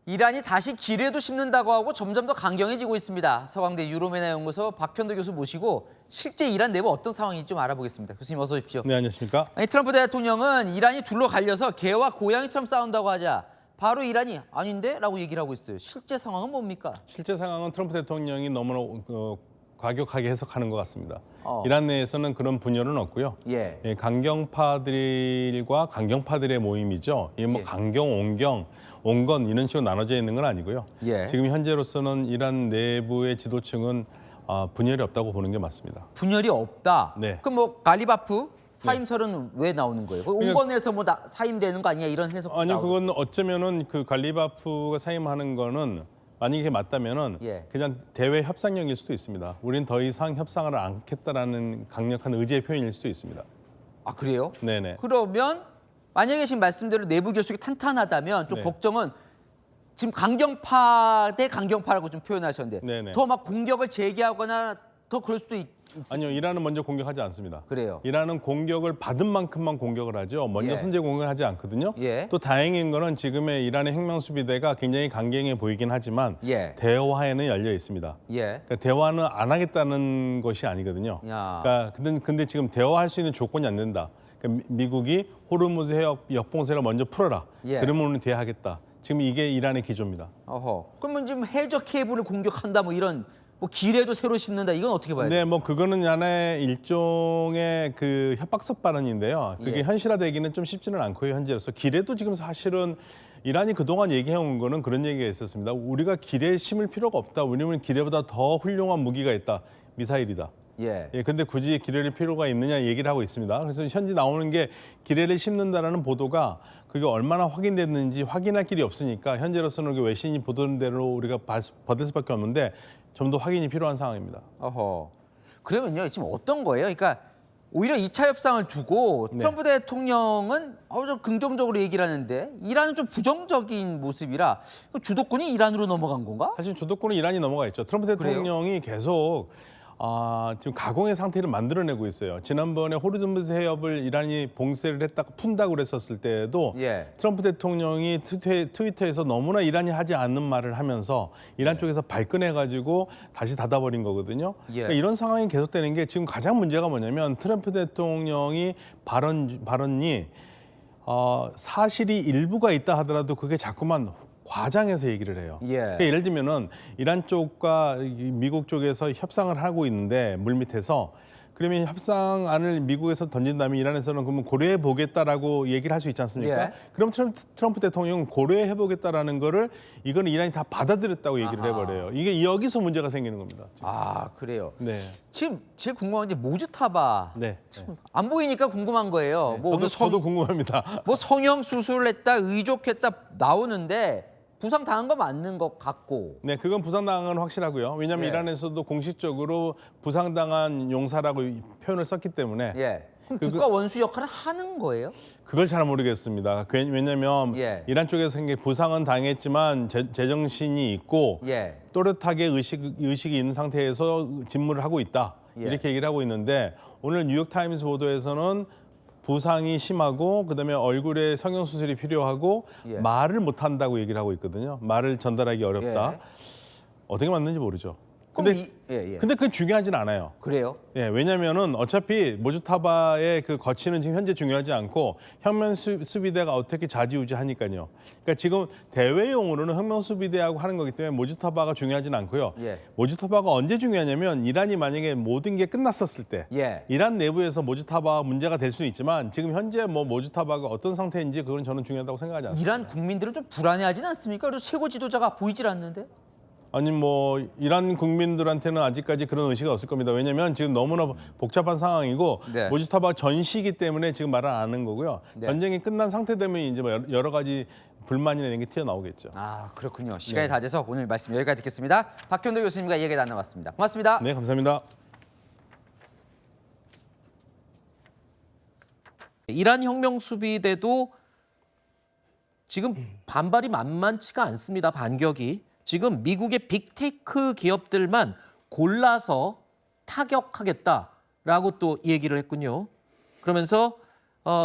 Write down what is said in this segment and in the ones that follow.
이란이 다시 기뢰도 심는다고 하고 점점 더 강경해지고 있습니다. 서강대 유로메나 연구소 박현도 교수 모시고 실제 이란 내부 어떤 상황인지 좀 알아보겠습니다. 교수님 어서 오십시오. 네, 안녕하십니까? 아니, 트럼프 대통령은 이란이 둘로 갈려서 개와 고양이처럼 싸운다고 하자 바로 이란이 아닌데? 라고 얘기를 하고 있어요. 실제 상황은 뭡니까? 실제 상황은 트럼프 대통령이 너무나 과격하게 해석하는 것 같습니다. 어. 이란 내에서는 그런 분열은 없고요. 예. 강경파들과 강경파들의 모임이죠. 이게 뭐 예. 강경, 온건 이런 식으로 나눠져 있는 건 아니고요. 예. 지금 현재로서는 이란 내부의 지도층은 분열이 없다고 보는 게 맞습니다. 분열이 없다. 네. 그럼 뭐 갈리바프 사임설은 왜 나오는 거예요? 온건에서 뭐 사임되는 거 아니냐 이런 해석? 아니요, 그건 어쩌면은 그 갈리바프가 사임하는 거는 만약에 이게 맞다면은 예. 그냥 대외 협상력일 수도 있습니다. 우린 더 이상 협상을 않겠다라는 강력한 의지의 표현일 수도 있습니다. 아 그래요? 네네. 그러면 만약에 지금 말씀대로 내부 결속이 탄탄하다면 좀 네. 걱정은 지금 강경파 대 강경파라고 좀 표현하셨는데 네네. 더 막 공격을 재개하거나 더 그럴 수도 아니요, 이란은 먼저 공격하지 않습니다. 그래요. 이란은 공격을 받은 만큼만 공격을 하죠. 먼저 예. 선제 공격을 하지 않거든요. 예. 또 다행인 거는 지금의 이란의 혁명수비대가 굉장히 강경해 보이긴 하지만 예. 대화에는 열려 있습니다. 예. 그러니까 대화는 안 하겠다는 것이 아니거든요. 야. 그러니까 근데 지금 대화할 수 있는 조건이 안 된다. 그러니까 미국이 호르무즈 역봉쇄를 먼저 풀어라. 예. 그러면 우리는 대화하겠다. 지금 이게 이란의 기조입니다. 어허. 그러면 지금 해저 케이블을 공격한다 뭐 이런 뭐 기뢰도 새로 심는다 이건 어떻게 봐야 돼요? 네, 뭐 그거는 하나의 일종의 그 협박성 발언인데요. 그게 예. 현실화되기는 좀 쉽지는 않고요, 현재로서. 기뢰도 지금 사실은 이란이 그동안 얘기해온 거는 그런 얘기가 있었습니다. 우리가 기뢰 심을 필요가 없다. 우리는 기뢰보다 더 훌륭한 무기가 있다. 미사일이다. 예. 예, 근데 굳이 기뢰를 필요가 있느냐 얘기를 하고 있습니다. 그래서 현재 나오는 게 기뢰를 심는다라는 보도가 그게 얼마나 확인됐는지 확인할 길이 없으니까 현재로서는 그 외신이 보도한 대로 우리가 받을 수밖에 없는데 좀 더 확인이 필요한 상황입니다. 어허. 그러면요 지금 어떤 거예요? 그러니까 오히려 2차 협상을 두고 네. 트럼프 대통령은 좀 긍정적으로 얘기를 하는데 이란은 좀 부정적인 모습이라 주도권이 이란으로 넘어간 건가? 사실 주도권은 이란이 넘어가 있죠. 트럼프 대통령이 계속 지금 가공의 상태를 만들어내고 있어요. 지난번에 호르무즈 해협을 이란이 봉쇄를 했다가 푼다고 그랬었을 때에도 예. 트럼프 대통령이 트위터에서 너무나 이란이 하지 않는 말을 하면서 이란 쪽에서 발끈해가지고 다시 닫아버린 거거든요. 예. 그러니까 이런 상황이 계속되는 게 지금 가장 문제가 뭐냐면 트럼프 대통령이 발언이 사실이 일부가 있다 하더라도 그게 자꾸만 과장해서 얘기를 해요. 예. 그러니까 예를 들면은 이란 쪽과 미국 쪽에서 협상을 하고 있는데 물밑에서 그러면 협상안을 미국에서 던진다면 이란에서는 그러면 고려해 보겠다라고 얘기를 할 수 있지 않습니까? 예. 그럼 트럼프 대통령은 고려해 보겠다라는 거를 이거는 이란이 다 받아들였다고 얘기를 해버려요. 이게 여기서 문제가 생기는 겁니다. 지금. 아 그래요. 네. 지금 제일 궁금한 게 모즈타바. 네. 안 보이니까 궁금한 거예요. 뭐 저도 궁금합니다. 뭐 성형 수술했다, 의족했다 나오는데 부상 당한 거 맞는 것 같고. 네, 그건 부상당한 건 확실하고요. 왜냐하면 예. 이란에서도 공식적으로 부상당한 용사라고 표현을 썼기 때문에 예. 그럼 국가 원수 역할을 하는 거예요? 그걸 잘 모르겠습니다. 왜냐하면 예. 이란 쪽에서 부상은 당했지만 제정신이 있고 예. 또렷하게 의식이 있는 상태에서 직무를 하고 있다. 예. 이렇게 얘기를 하고 있는데 오늘 뉴욕타임스 보도에서는 부상이 심하고 그다음에 얼굴에 성형수술이 필요하고 예. 말을 못한다고 얘기를 하고 있거든요. 말을 전달하기 어렵다. 예. 어떻게 맞는지 모르죠. 그럼 근데 예. 근데 그건 중요하진 않아요. 그래요? 예, 왜냐면은 어차피 모즈타바의 그 거치는 지금 현재 중요하지 않고 혁명 수비대가 어떻게 좌지우지하니까요. 그러니까 지금 대외용으로는 혁명 수비대하고 하는 거기 때문에 모즈타바가 중요하진 않고요. 예. 모즈타바가 언제 중요하냐면 이란이 만약에 모든 게 끝났었을 때 예. 이란 내부에서 모즈타바가 문제가 될 수는 있지만 지금 현재 뭐 모즈타바가 어떤 상태인지 그건 저는 중요하다고 생각하지 않습니다. 이란 국민들은 좀 불안해하진 않습니까? 그래서 최고 지도자가 보이질 않는데. 아니 뭐 이란 국민들한테는 아직까지 그런 의식이 없을 겁니다. 왜냐하면 지금 너무나 복잡한 상황이고 네. 모즈타바 전시이기 때문에 지금 말을 안 하는 거고요. 네. 전쟁이 끝난 상태 되면 이제 뭐 여러 가지 불만이나 이런 게 튀어나오겠죠. 아 그렇군요. 시간이 다 돼서 오늘 말씀 여기까지 듣겠습니다. 박현도 교수님과 얘기 나눠봤습니다. 고맙습니다. 네, 감사합니다. 이란 혁명 수비대도 지금 반발이 만만치가 않습니다. 반격이. 지금 미국의 빅테크 기업들만 골라서 타격하겠다라고 또 얘기를 했군요. 그러면서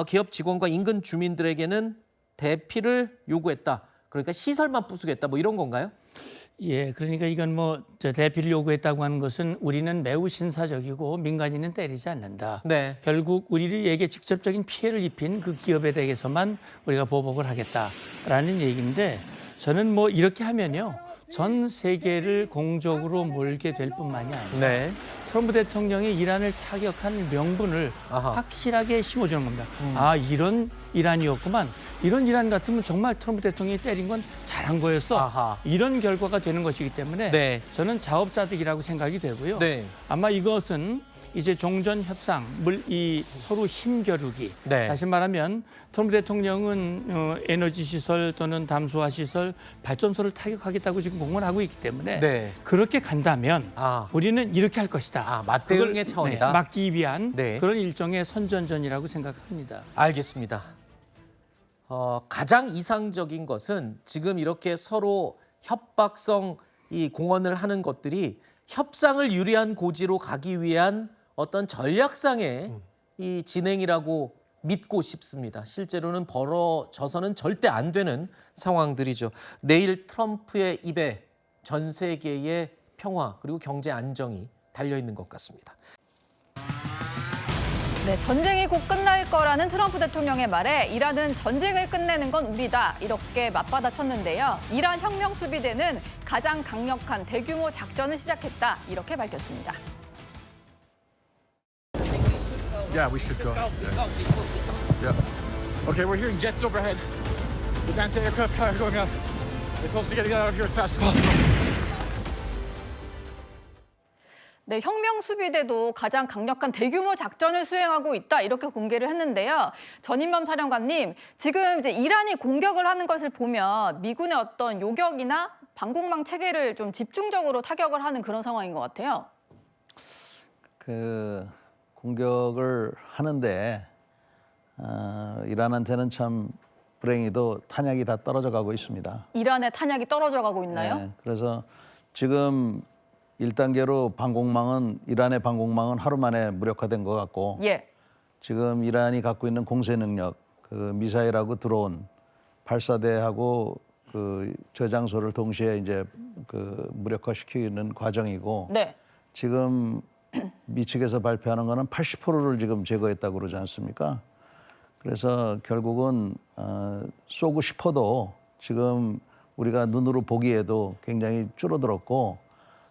기업 직원과 인근 주민들에게는 대피를 요구했다. 그러니까 시설만 부수겠다 뭐 이런 건가요? 예, 그러니까 이건 저 대피를 요구했다고 하는 것은 우리는 매우 신사적이고 민간인은 때리지 않는다. 네. 결국 우리에게 직접적인 피해를 입힌 그 기업에 대해서만 우리가 보복을 하겠다라는 얘기인데 저는 이렇게 하면요. 전 세계를 공적으로 몰게 될 뿐만이 아니라 네. 트럼프 대통령이 이란을 타격한 명분을 아하. 확실하게 심어주는 겁니다. 아, 이런 이란이었구만. 이런 이란 같으면 정말 트럼프 대통령이 때린 건 잘한 거였어. 아하. 이런 결과가 되는 것이기 때문에 네. 저는 자업자득이라고 생각이 되고요. 네. 아마 이것은 이제 종전 협상, 이 서로 힘겨루기. 네. 다시 말하면 트럼프 대통령은 에너지 시설 또는 담수화 시설, 발전소를 타격하겠다고 지금 공언하고 있기 때문에 네. 그렇게 간다면 아. 우리는 이렇게 할 것이다. 아, 맞대응의 그걸, 차원이다. 막기 위한 네. 그런 일종의 선전전이라고 생각합니다. 알겠습니다. 가장 이상적인 것은 지금 이렇게 서로 협박성 이 공언을 하는 것들이 협상을 유리한 고지로 가기 위한 어떤 전략상의 이 진행이라고 믿고 싶습니다. 실제로는 벌어져서는 절대 안 되는 상황들이죠. 내일 트럼프의 입에 전 세계의 평화 그리고 경제 안정이 달려 있는 것 같습니다. 네, 전쟁이 곧 끝날 거라는 트럼프 대통령의 말에 이란은 전쟁을 끝내는 건 우리다 이렇게 맞받아쳤는데요. 이란 혁명수비대는 가장 강력한 대규모 작전을 시작했다 이렇게 밝혔습니다. Yeah, we should go. Yeah. Okay, we're hearing jets overhead. There's anti-aircraft fire going on. They're supposed to be getting out of here as fast as possible. 네, 혁명수비대도 가장 강력한 대규모 작전을 수행하고 있다 이렇게 공개를 했는데요. 전인범 사령관님, 지금 이제 이란이 공격을 하는 것을 보면 미군의 어떤 요격이나 방공망 체계를 좀 집중적으로 타격을 하는 그런 상황인 것 같아요. 공격을 하는데 이란한테는 참 불행히도 탄약이 다 떨어져 가고 있습니다. 이란의 탄약이 떨어져 가고 있나요? 네, 그래서 지금 1단계로 이란의 방공망은 하루 만에 무력화된 것 같고 예. 지금 이란이 갖고 있는 공세 능력, 미사일하고 드론, 발사대하고 저장소를 동시에 이제 무력화시키는 과정이고 네. 지금 미 측에서 발표하는 거는 80%를 지금 제거했다고 그러지 않습니까? 그래서 결국은 쏘고 싶어도 지금 우리가 눈으로 보기에도 굉장히 줄어들었고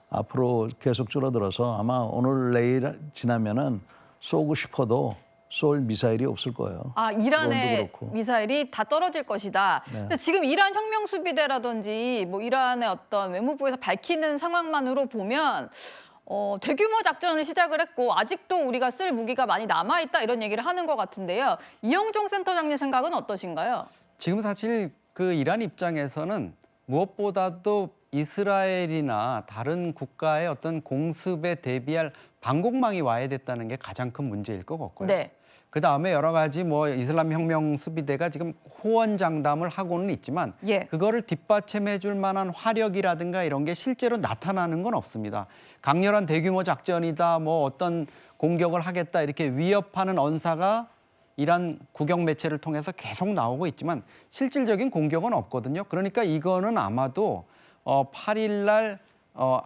앞으로 계속 줄어들어서 아마 오늘 내일 지나면은 쏘고 싶어도 쏠 미사일이 없을 거예요. 아, 이란의 드론도 그렇고. 미사일이 다 떨어질 것이다. 네. 근데 지금 이란 혁명수비대라든지 이란의 어떤 외무부에서 밝히는 상황만으로 보면 대규모 작전을 시작을 했고 아직도 우리가 쓸 무기가 많이 남아있다 이런 얘기를 하는 것 같은데요. 이영종 센터장님 생각은 어떠신가요? 지금 사실 이란 입장에서는 무엇보다도 이스라엘이나 다른 국가의 어떤 공습에 대비할 방공망이 와야 됐다는 게 가장 큰 문제일 것 같고요. 네. 그다음에 여러 가지 이슬람 혁명 수비대가 지금 호언장담을 하고는 있지만 예. 그거를 뒷받침해 줄 만한 화력이라든가 이런 게 실제로 나타나는 건 없습니다. 강렬한 대규모 작전이다, 어떤 공격을 하겠다 이렇게 위협하는 언사가 이란 국영 매체를 통해서 계속 나오고 있지만 실질적인 공격은 없거든요. 그러니까 이거는 아마도 8일 날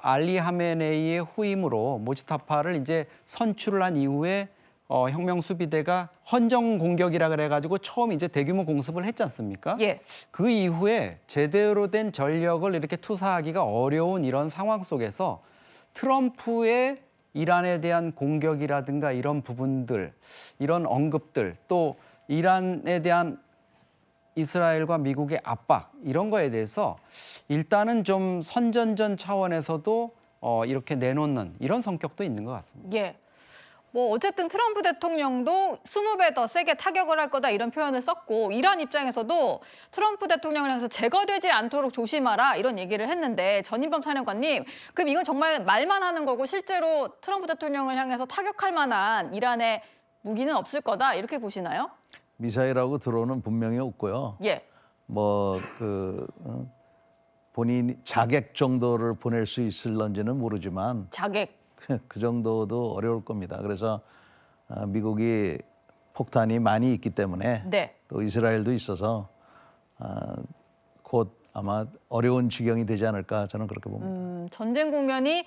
알리 하메네이의 후임으로 모지타파를 이제 선출을 한 이후에 혁명 수비대가 헌정 공격이라 그래가지고 처음 이제 대규모 공습을 했지 않습니까? 예. 그 이후에 제대로 된 전력을 이렇게 투사하기가 어려운 이런 상황 속에서 트럼프의 이란에 대한 공격이라든가 이런 부분들, 이런 언급들, 또 이란에 대한 이스라엘과 미국의 압박 이런 거에 대해서 일단은 좀 선전전 차원에서도 이렇게 내놓는 이런 성격도 있는 것 같습니다. 예. 어쨌든 트럼프 대통령도 20배 더 세게 타격을 할 거다 이런 표현을 썼고 이란 입장에서도 트럼프 대통령을 향해서 제거되지 않도록 조심하라 이런 얘기를 했는데 전인범 사령관님, 그럼 이건 정말 말만 하는 거고 실제로 트럼프 대통령을 향해서 타격할 만한 이란의 무기는 없을 거다 이렇게 보시나요? 미사일하고 드론은 분명히 없고요. 예. 본인 자객 정도를 보낼 수 있을런지는 모르지만 자객. 그 정도도 어려울 겁니다. 그래서 미국이 폭탄이 많이 있기 때문에 네. 또 이스라엘도 있어서 곧 아마 어려운 지경이 되지 않을까 저는 그렇게 봅니다. 전쟁 국면이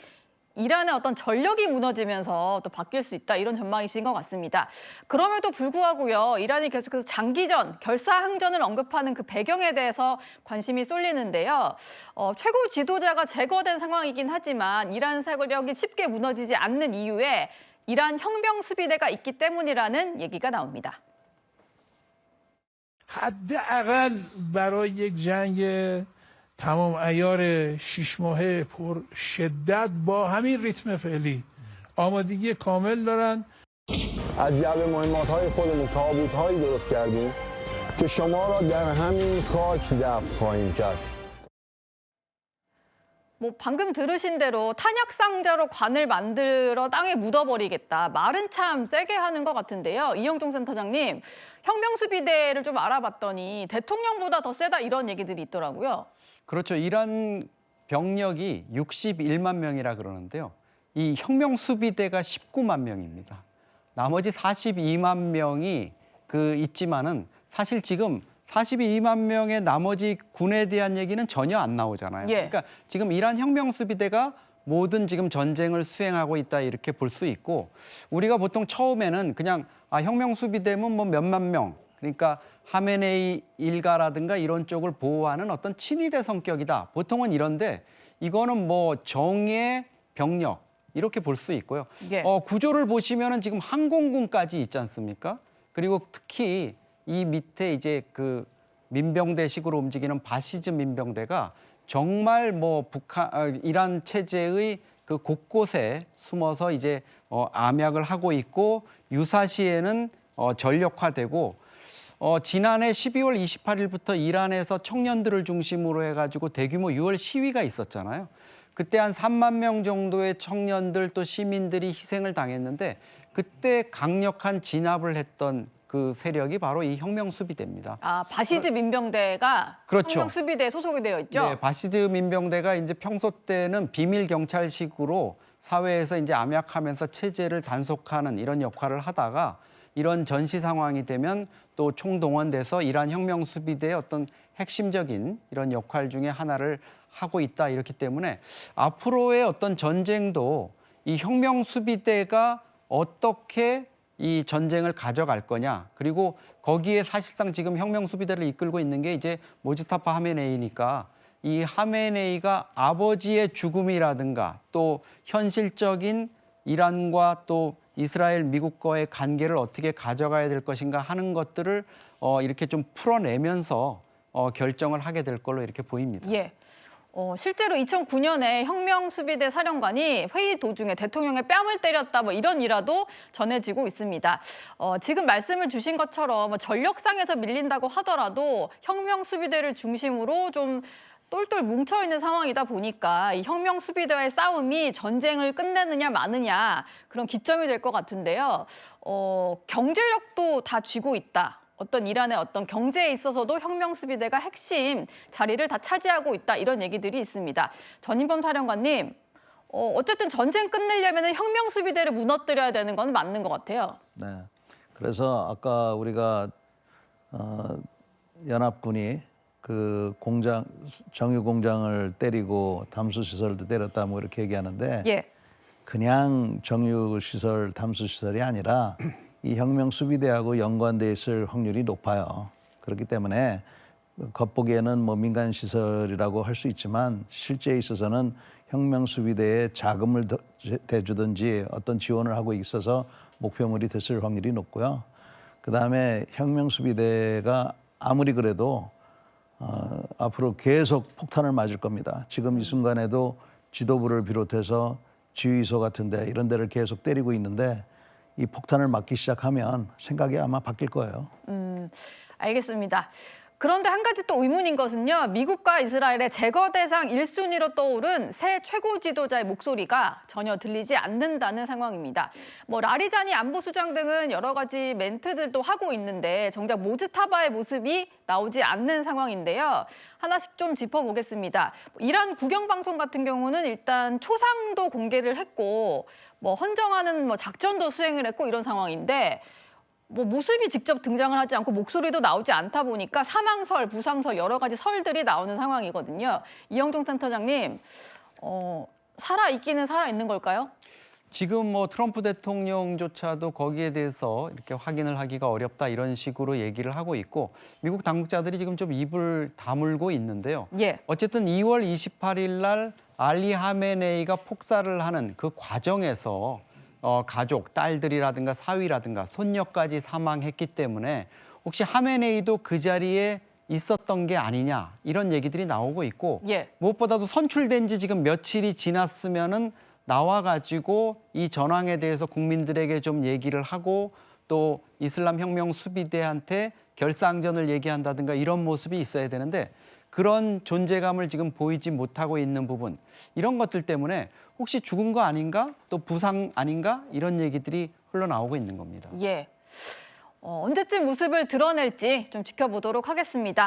이란의 어떤 전력이 무너지면서 또 바뀔 수 있다 이런 전망이신 것 같습니다. 그럼에도 불구하고요, 이란이 계속해서 장기전, 결사항전을 언급하는 그 배경에 대해서 관심이 쏠리는데요. 최고 지도자가 제거된 상황이긴 하지만 이란 세력이 쉽게 무너지지 않는 이유에 이란 혁명 수비대가 있기 때문이라는 얘기가 나옵니다. حداقل برای یک جنگ تمام عیار 6 ماهه پر شدت با همین ریتم فعلی آمادگی کامل دارن. از جعبه مهمات‌های خودمون تابوت‌هایی درست کردیم که شما را در همین خاک دفن خواهیم کرد. 뭐 방금 들으신 대로 탄약 상자로 관을 만들어 땅에 묻어버리겠다. 말은 참 세게 하는 것 같은데요. 이영종 센터장님, 혁명수비대를 좀 알아봤더니 대통령보다 더 세다 이런 얘기들이 있더라고요. 그렇죠. 이란 병력이 61만 명이라 그러는데요. 이 혁명수비대가 19만 명입니다. 나머지 42만 명이 있지만은 사실 지금 42만 명의 나머지 군에 대한 얘기는 전혀 안 나오잖아요. 예. 그러니까 지금 이란 혁명수비대가 모든 지금 전쟁을 수행하고 있다 이렇게 볼 수 있고, 우리가 보통 처음에는 그냥 혁명수비대면 뭐 몇만 명, 그러니까 하메네이 일가라든가 이런 쪽을 보호하는 어떤 친위대 성격이다. 보통은 이런데 이거는 뭐 정예 병력 이렇게 볼 수 있고요. 예. 구조를 보시면은 지금 항공군까지 있지 않습니까? 그리고 특히 이 밑에 이제 민병대식으로 움직이는 바시즈 민병대가 정말 뭐 이란 체제의 곳곳에 숨어서 이제 암약을 하고 있고, 유사시에는 전력화되고, 지난해 12월 28일부터 이란에서 청년들을 중심으로 해가지고 대규모 6월 시위가 있었잖아요. 그때 한 3만 명 정도의 청년들 또 시민들이 희생을 당했는데, 그때 강력한 진압을 했던 그 세력이 바로 이 혁명수비대입니다. 아, 바시즈 민병대가 그렇죠. 혁명수비대에 소속이 되어 있죠? 네, 바시즈 민병대가 이제 평소 때는 비밀 경찰식으로 사회에서 이제 암약하면서 체제를 단속하는 이런 역할을 하다가 이런 전시 상황이 되면 또 총동원돼서 이란 혁명수비대의 어떤 핵심적인 이런 역할 중에 하나를 하고 있다 이렇기 때문에 앞으로의 어떤 전쟁도 이 혁명수비대가 어떻게 이 전쟁을 가져갈 거냐, 그리고 거기에 사실상 지금 혁명수비대를 이끌고 있는 게 이제 모지타파 하메네이니까 이 하메네이가 아버지의 죽음이라든가 또 현실적인 이란과 또 이스라엘, 미국과의 관계를 어떻게 가져가야 될 것인가 하는 것들을 이렇게 좀 풀어내면서 결정을 하게 될 걸로 이렇게 보입니다. 예. 실제로 2009년에 혁명수비대 사령관이 회의 도중에 대통령의 뺨을 때렸다 뭐 이런 일화도 전해지고 있습니다. 지금 말씀을 주신 것처럼 전력상에서 밀린다고 하더라도 혁명수비대를 중심으로 좀 똘똘 뭉쳐있는 상황이다 보니까 이 혁명수비대와의 싸움이 전쟁을 끝내느냐 마느냐 그런 기점이 될 것 같은데요. 경제력도 다 쥐고 있다. 어떤 이란의 어떤 경제에 있어서도 혁명수비대가 핵심 자리를 다 차지하고 있다. 이런 얘기들이 있습니다. 전인범 사령관님, 어쨌든 전쟁 끝내려면 혁명수비대를 무너뜨려야 되는 건 맞는 것 같아요. 네. 그래서 아까 우리가 연합군이 정유 공장을 때리고 담수 시설도 때렸다 뭐 이렇게 얘기하는데 예. 그냥 정유 시설, 담수 시설이 아니라 이 혁명 수비대하고 연관돼 있을 확률이 높아요. 그렇기 때문에 겉보기에는 뭐 민간 시설이라고 할 수 있지만 실제에 있어서는 혁명 수비대에 자금을 대주든지 어떤 지원을 하고 있어서 목표물이 됐을 확률이 높고요. 그다음에 혁명 수비대가 아무리 그래도 앞으로 계속 폭탄을 맞을 겁니다. 지금 이 순간에도 지도부를 비롯해서 지휘소 같은 데 이런 데를 계속 때리고 있는데 이 폭탄을 맞기 시작하면 생각이 아마 바뀔 거예요. 알겠습니다. 그런데 한 가지 또 의문인 것은요. 미국과 이스라엘의 제거 대상 1순위로 떠오른 새 최고 지도자의 목소리가 전혀 들리지 않는다는 상황입니다. 뭐 라리자니 안보수장 등은 여러 가지 멘트들도 하고 있는데 정작 모즈타바의 모습이 나오지 않는 상황인데요. 하나씩 좀 짚어보겠습니다. 이란 국영방송 같은 경우는 일단 초상도 공개를 했고 뭐 헌정하는 뭐 작전도 수행을 했고 이런 상황인데 뭐 모습이 직접 등장을 하지 않고 목소리도 나오지 않다 보니까 사망설, 부상설 여러 가지 설들이 나오는 상황이거든요. 이영종 센터장님, 살아있기는 살아있는 걸까요? 지금 뭐 트럼프 대통령조차도 거기에 대해서 이렇게 확인을 하기가 어렵다 이런 식으로 얘기를 하고 있고 미국 당국자들이 지금 좀 입을 다물고 있는데요. 예. 어쨌든 2월 28일 날 알리 하메네이가 폭사를 하는 그 과정에서 가족, 딸들이라든가 사위라든가 손녀까지 사망했기 때문에 혹시 하메네이도 그 자리에 있었던 게 아니냐 이런 얘기들이 나오고 있고 예. 무엇보다도 선출된 지 지금 며칠이 지났으면은 나와가지고 이 전황에 대해서 국민들에게 좀 얘기를 하고 또 이슬람 혁명 수비대한테 결사항전을 얘기한다든가 이런 모습이 있어야 되는데 그런 존재감을 지금 보이지 못하고 있는 부분 이런 것들 때문에 혹시 죽은 거 아닌가 또 부상 아닌가 이런 얘기들이 흘러나오고 있는 겁니다. 예. 언제쯤 모습을 드러낼지 좀 지켜보도록 하겠습니다.